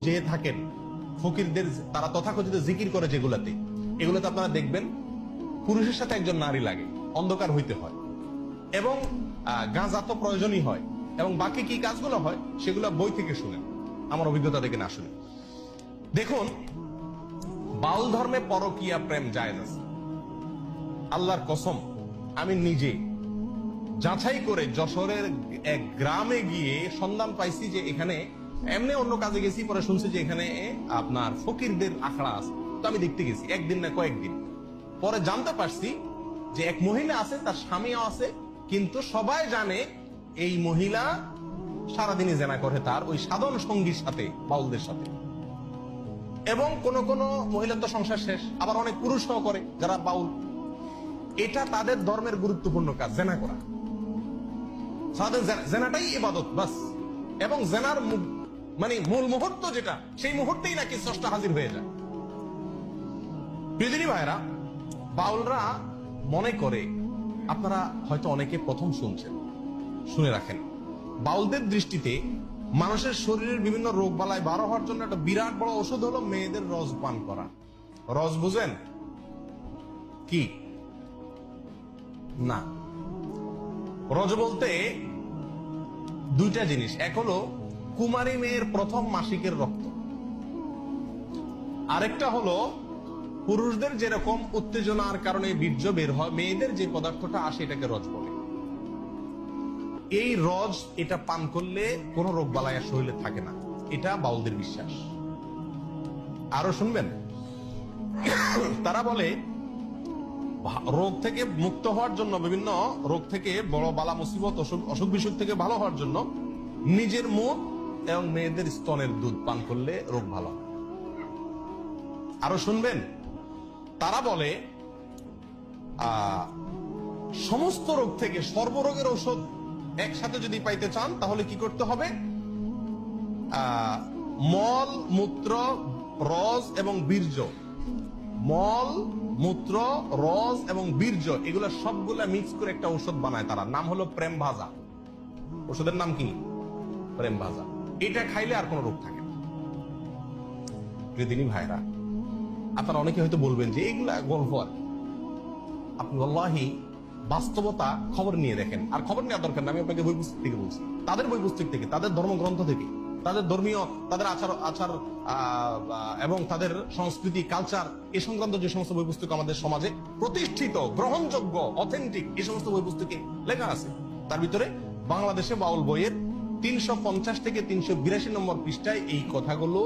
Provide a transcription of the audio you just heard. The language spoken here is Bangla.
যে থাকেন ফকিরদের, তারা তথাকথিত জিকির করে যেগুলাতে, এগুলোতে আপনারা দেখবেন পুরুষের সাথে একজন নারী লাগে, অন্ধকার হইতে হয়, এবং গাঁজা তো প্রয়োজনই হয়, এবং বাকি কি কাজগুলো হয় সেগুলো বই থেকে শুনেন, আমার অভিজ্ঞতা থেকে না শুনে। দেখুন, বাউল ধর্মে পরকীয়া প্রেম জায়েজ আছে। আল্লাহর কসম, আমি নিজে যাচাই করে যশোরের এক গ্রামে গিয়ে সন্ধান পাইছি যে এখানে, এমনি অন্য কাজে গেছি, পরে শুনছি যে এখানে আপনার ফকিরদের আখড়া আছে। তো আমি দেখতে গেছি, একদিন না কয়েকদিন পরে জানতে পারছি যে এক মহিলা আছে, তার স্বামীও আছে, কিন্তু সবাই জানে এই মহিলা সারাদিনই জেনা করে তার ওই সাধন সঙ্গীর সাথে, বাউলদের সাথে। এবং কোন কোন মহিলার তো সংসার শেষ, আবার অনেক পুরুষও করে যারা বাউল। এটা তাদের ধর্মের গুরুত্বপূর্ণ কাজ, জেনা করা। জেনাটাই ইবাদত বাস। এবং জেনার মানে মূল মুহূর্ত যেটা, সেই মুহূর্তেই নাকি স্রষ্টা হাজির হয়ে যায়। প্রিয়দিনী ভাইরা, বাউলরা মনে করে, আপনারা হয়তো অনেকে প্রথম শুনছেন, শুনে রাখেন, বাউলদের দৃষ্টিতে মানুষের শরীরের বিভিন্ন রোগ বালাই ভালো হওয়ার জন্য একটা বিরাট বড় ওষুধ হলো মেয়েদের রস পান করা। রস বুঝেন কি? না, রজ বলতে দুইটা জিনিস। এক হলো কুমারী মেয়ের প্রথম মাসিকের রক্ত, আরেকটা হলো পুরুষদের যেরকম উত্তেজনার কারণে বীর্য বের হয়, মেয়েদের যে পদার্থটা আসে এটাকে রজ বলে। এই রজ, এটা পান করলে কোন রোগ বালাই শরীরে থাকে না, এটা বাউলদের বিশ্বাস। আরো শুনবেন, তারা বলে রোগ থেকে মুক্ত হওয়ার জন্য, বিভিন্ন রোগ থেকে, বড় বালা মুসিবত, অসুখ বিসুখ থেকে ভালো হওয়ার জন্য নিজের মুখ এবং মেয়েদের স্তনের দুধ পান করলে রোগ ভালো হয়। আরো শুনবেন, তারা বলে সমস্ত রোগ থেকে সর্বরোগের ঔষধ একসাথে যদি পাইতে চান তাহলে কি করতে হবে? মল, মূত্র, রস এবং বীর্য, মল, মূত্র, রস এবং বীর্য, এগুলা সবগুলা মিক্স করে একটা ঔষধ বানায় তারা, নাম হলো প্রেম ভাজা। ওষুধের নাম কি? প্রেম ভাজা। এটা খাইলে আর কোন রোগ থাকে না। প্রিয়দিনী ভাইরা, আপনারা অনেকে হয়তো বলবেন যে এগুলা গল্প। আর আপনি আল্লাহি বাস্তবতা খবর নিয়ে দেখেন, আর খবর নেওয়ার দরকার না, আমি আপনাকে বই পুস্তক থেকে বলছি, তাদের বই পুস্তক থেকে, তাদের ধর্মগ্রন্থ থেকে, তাদের ধর্মীয়, তাদের আচার এবং তাদের সংস্কৃতি, কালচার, এ সংক্রান্ত যে সমস্ত বই পুস্তক আমাদের সমাজে প্রতিষ্ঠিত, গ্রহণযোগ্য, অথেন্টিক, এই সমস্ত বই পুস্তকে লেখা আছে। তার ভিতরে বাংলাদেশে বাউল বইয়ের 350 থেকে 382 নম্বর পৃষ্ঠায় এই কথাগুলো